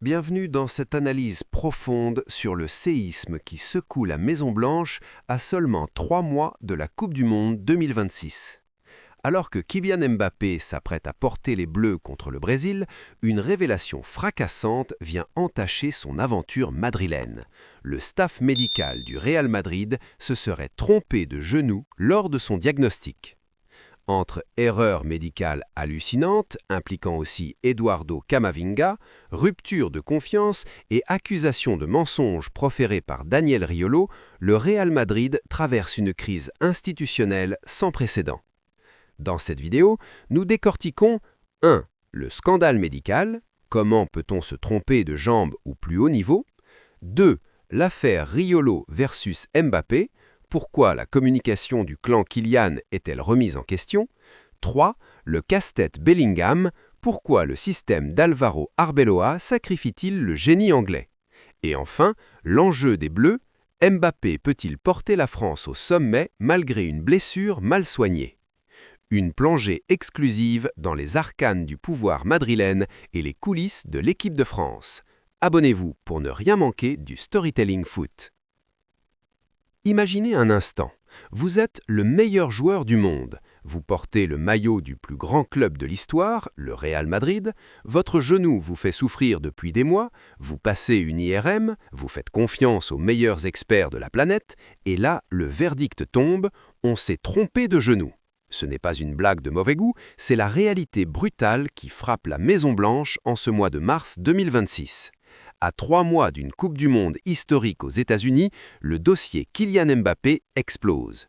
Bienvenue dans cette analyse profonde sur le séisme qui secoue la Maison-Blanche à seulement 3 mois de la Coupe du Monde 2026. Alors que Kylian Mbappé s'apprête à porter les Bleus contre le Brésil, une révélation fracassante vient entacher son aventure madrilène. Le staff médical du Real Madrid se serait trompé de genou lors de son diagnostic. Entre erreurs médicales hallucinantes, impliquant aussi Eduardo Camavinga, rupture de confiance et accusations de mensonges proférées par Daniel Riolo, le Real Madrid traverse une crise institutionnelle sans précédent. Dans cette vidéo, nous décortiquons 1. Le scandale médical, comment peut-on se tromper de jambes au plus haut niveau 2. L'affaire Riolo versus Mbappé, pourquoi la communication du clan Kylian est-elle remise en question 3. Le casse-tête Bellingham, pourquoi le système d'Alvaro Arbeloa sacrifie-t-il le génie anglais Et enfin, l'enjeu des Bleus, Mbappé peut-il porter la France au sommet malgré une blessure mal soignée Une plongée exclusive dans les arcanes du pouvoir madrilène et les coulisses de l'équipe de France. Abonnez-vous pour ne rien manquer du Storytelling Foot. Imaginez un instant, vous êtes le meilleur joueur du monde, vous portez le maillot du plus grand club de l'histoire, le Real Madrid, votre genou vous fait souffrir depuis des mois, vous passez une IRM, vous faites confiance aux meilleurs experts de la planète, et là, le verdict tombe, on s'est trompé de genou. Ce n'est pas une blague de mauvais goût, c'est la réalité brutale qui frappe la Maison-Blanche en ce mois de mars 2026. À 3 mois d'une Coupe du Monde historique aux États-Unis, le dossier Kylian Mbappé explose.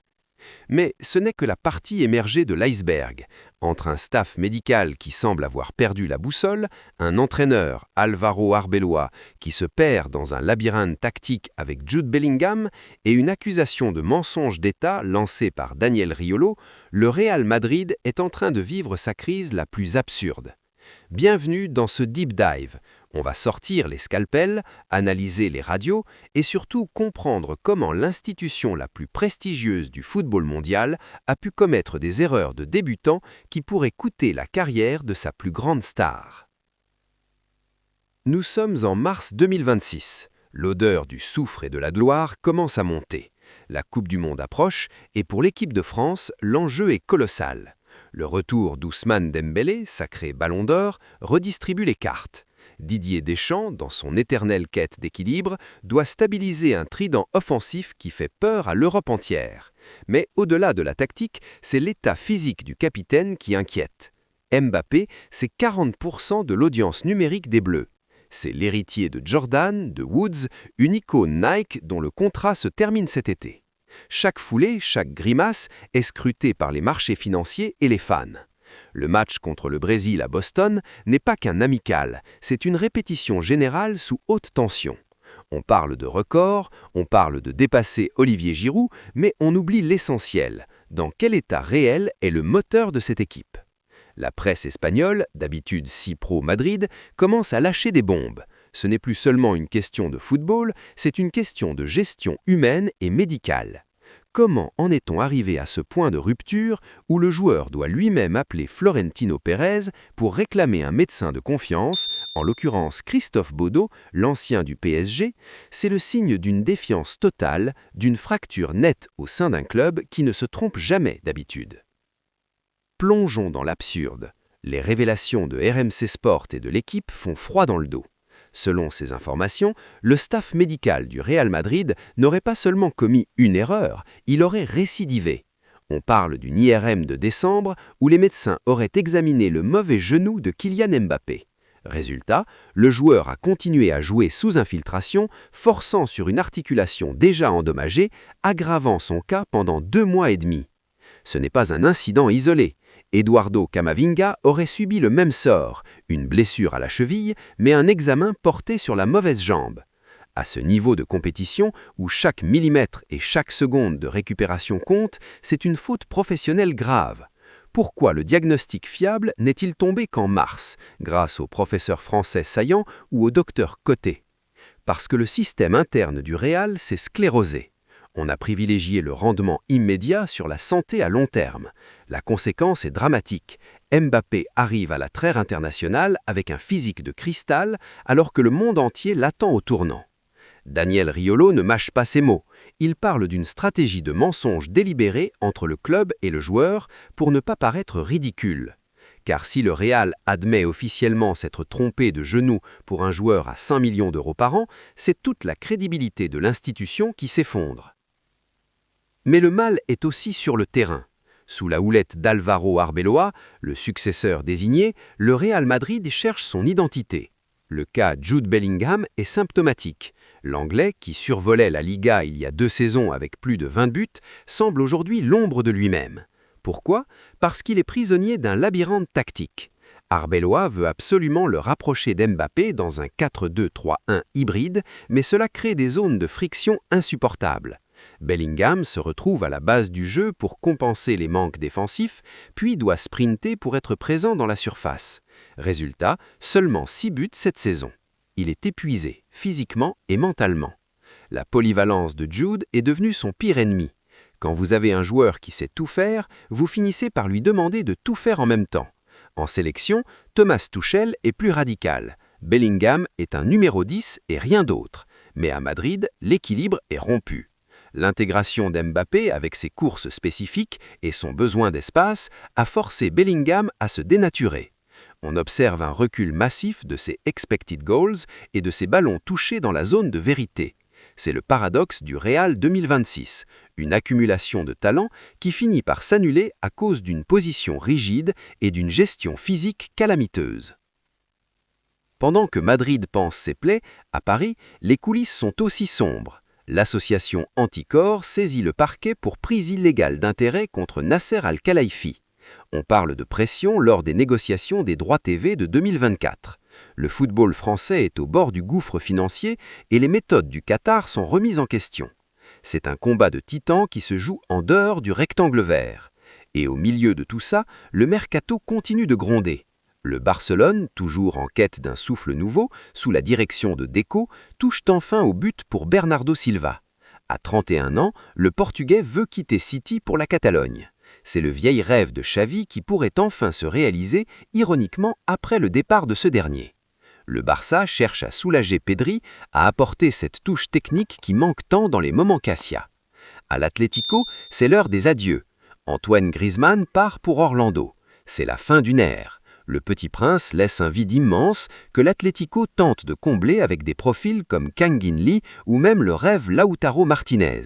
Mais ce n'est que la partie émergée de l'iceberg. Entre un staff médical qui semble avoir perdu la boussole, un entraîneur, Alvaro Arbeloa, qui se perd dans un labyrinthe tactique avec Jude Bellingham et une accusation de mensonge d'État lancée par Daniel Riolo, le Real Madrid est en train de vivre sa crise la plus absurde. Bienvenue dans ce deep dive. On va sortir les scalpels, analyser les radios et surtout comprendre comment l'institution la plus prestigieuse du football mondial a pu commettre des erreurs de débutant qui pourraient coûter la carrière de sa plus grande star. Nous sommes en mars 2026. L'odeur du soufre et de la gloire commence à monter. La Coupe du Monde approche et pour l'équipe de France, l'enjeu est colossal. Le retour d'Ousmane Dembélé, sacré Ballon d'Or, redistribue les cartes. Didier Deschamps, dans son éternelle quête d'équilibre, doit stabiliser un trident offensif qui fait peur à l'Europe entière. Mais au-delà de la tactique, c'est l'état physique du capitaine qui inquiète. Mbappé, c'est 40% de l'audience numérique des Bleus. C'est l'héritier de Jordan, de Woods, une icône Nike dont le contrat se termine cet été. Chaque foulée, chaque grimace est scrutée par les marchés financiers et les fans. Le match contre le Brésil à Boston n'est pas qu'un amical, c'est une répétition générale sous haute tension. On parle de record, on parle de dépasser Olivier Giroud, mais on oublie l'essentiel. Dans quel état réel est le moteur de cette équipe ? La presse espagnole, d'habitude si pro-Madrid, commence à lâcher des bombes. Ce n'est plus seulement une question de football, c'est une question de gestion humaine et médicale. Comment en est-on arrivé à ce point de rupture où le joueur doit lui-même appeler Florentino Pérez pour réclamer un médecin de confiance, en l'occurrence Christophe Baudot, l'ancien du PSG, c'est le signe d'une défiance totale, d'une fracture nette au sein d'un club qui ne se trompe jamais d'habitude. Plongeons dans l'absurde. Les révélations de RMC Sport et de l'équipe font froid dans le dos. Selon ces informations, le staff médical du Real Madrid n'aurait pas seulement commis une erreur, il aurait récidivé. On parle d'une IRM de décembre où les médecins auraient examiné le mauvais genou de Kylian Mbappé. Résultat, le joueur a continué à jouer sous infiltration, forçant sur une articulation déjà endommagée, aggravant son cas pendant 2 mois et demi. Ce n'est pas un incident isolé. Eduardo Camavinga aurait subi le même sort, une blessure à la cheville, mais un examen porté sur la mauvaise jambe. À ce niveau de compétition, où chaque millimètre et chaque seconde de récupération compte, c'est une faute professionnelle grave. Pourquoi le diagnostic fiable n'est-il tombé qu'en mars, grâce au professeur français Saillant ou au docteur Coté ? Parce que le système interne du Real s'est sclérosé. On a privilégié le rendement immédiat sur la santé à long terme. La conséquence est dramatique. Mbappé arrive à la trêve internationale avec un physique de cristal alors que le monde entier l'attend au tournant. Daniel Riolo ne mâche pas ses mots. Il parle d'une stratégie de mensonge délibérée entre le club et le joueur pour ne pas paraître ridicule. Car si le Real admet officiellement s'être trompé de genou pour un joueur à 5 millions d'euros par an, c'est toute la crédibilité de l'institution qui s'effondre. Mais le mal est aussi sur le terrain. Sous la houlette d'Álvaro Arbeloa, le successeur désigné, le Real Madrid cherche son identité. Le cas Jude Bellingham est symptomatique. L'Anglais, qui survolait la Liga il y a 2 saisons avec plus de 20 buts, semble aujourd'hui l'ombre de lui-même. Pourquoi ? Parce qu'il est prisonnier d'un labyrinthe tactique. Arbeloa veut absolument le rapprocher d'Mbappé dans un 4-2-3-1 hybride, mais cela crée des zones de friction insupportables. Bellingham se retrouve à la base du jeu pour compenser les manques défensifs, puis doit sprinter pour être présent dans la surface. Résultat, seulement 6 buts cette saison. Il est épuisé, physiquement et mentalement. La polyvalence de Jude est devenue son pire ennemi. Quand vous avez un joueur qui sait tout faire, vous finissez par lui demander de tout faire en même temps. En sélection, Thomas Tuchel est plus radical. Bellingham est un numéro 10 et rien d'autre. Mais à Madrid, l'équilibre est rompu. L'intégration d'Mbappé avec ses courses spécifiques et son besoin d'espace a forcé Bellingham à se dénaturer. On observe un recul massif de ses expected goals et de ses ballons touchés dans la zone de vérité. C'est le paradoxe du Real 2026, une accumulation de talents qui finit par s'annuler à cause d'une position rigide et d'une gestion physique calamiteuse. Pendant que Madrid pense ses plaies, à Paris, les coulisses sont aussi sombres. L'association Anticor saisit le parquet pour prise illégale d'intérêt contre Nasser Al-Khelaifi. On parle de pression lors des négociations des droits TV de 2024. Le football français est au bord du gouffre financier et les méthodes du Qatar sont remises en question. C'est un combat de titans qui se joue en dehors du rectangle vert. Et au milieu de tout ça, le mercato continue de gronder. Le Barcelone, toujours en quête d'un souffle nouveau, sous la direction de Deco, touche enfin au but pour Bernardo Silva. À 31 ans, le Portugais veut quitter City pour la Catalogne. C'est le vieil rêve de Xavi qui pourrait enfin se réaliser, ironiquement, après le départ de ce dernier. Le Barça cherche à soulager Pedri, à apporter cette touche technique qui manque tant dans les moments Cassia. À l'Atlético, c'est l'heure des adieux. Antoine Griezmann part pour Orlando. C'est la fin d'une ère. Le Petit Prince laisse un vide immense que l'Atlético tente de combler avec des profils comme Kangin Lee ou même le rêve Lautaro Martinez.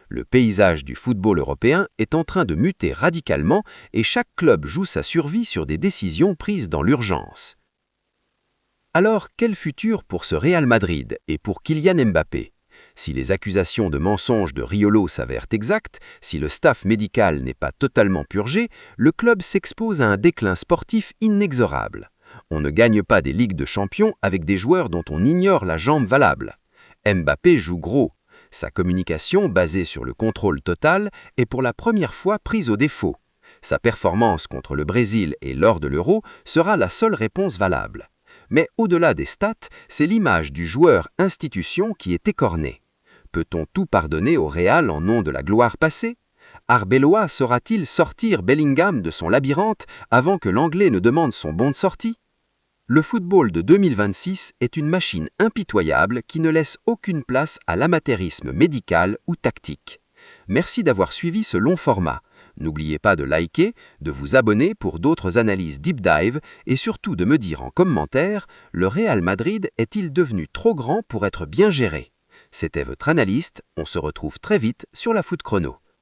Le paysage du football européen est en train de muter radicalement et chaque club joue sa survie sur des décisions prises dans l'urgence. Alors, quel futur pour ce Real Madrid et pour Kylian Mbappé ? Si les accusations de mensonge de Riolo s'avèrent exactes, si le staff médical n'est pas totalement purgé, le club s'expose à un déclin sportif inexorable. On ne gagne pas des Ligues de Champions avec des joueurs dont on ignore la jambe valable. Mbappé joue gros. Sa communication, basée sur le contrôle total, est pour la première fois prise au défaut. Sa performance contre le Brésil et lors de l'Euro sera la seule réponse valable. Mais au-delà des stats, c'est l'image du joueur-institution qui est écornée. Peut-on tout pardonner au Real en nom de la gloire passée ? Arbeloa saura-t-il sortir Bellingham de son labyrinthe avant que l'Anglais ne demande son bon de sortie ? Le football de 2026 est une machine impitoyable qui ne laisse aucune place à l'amateurisme médical ou tactique. Merci d'avoir suivi ce long format. N'oubliez pas de liker, de vous abonner pour d'autres analyses deep dive et surtout de me dire en commentaire, le Real Madrid est-il devenu trop grand pour être bien géré ? C'était votre analyste, on se retrouve très vite sur la Foot Chrono.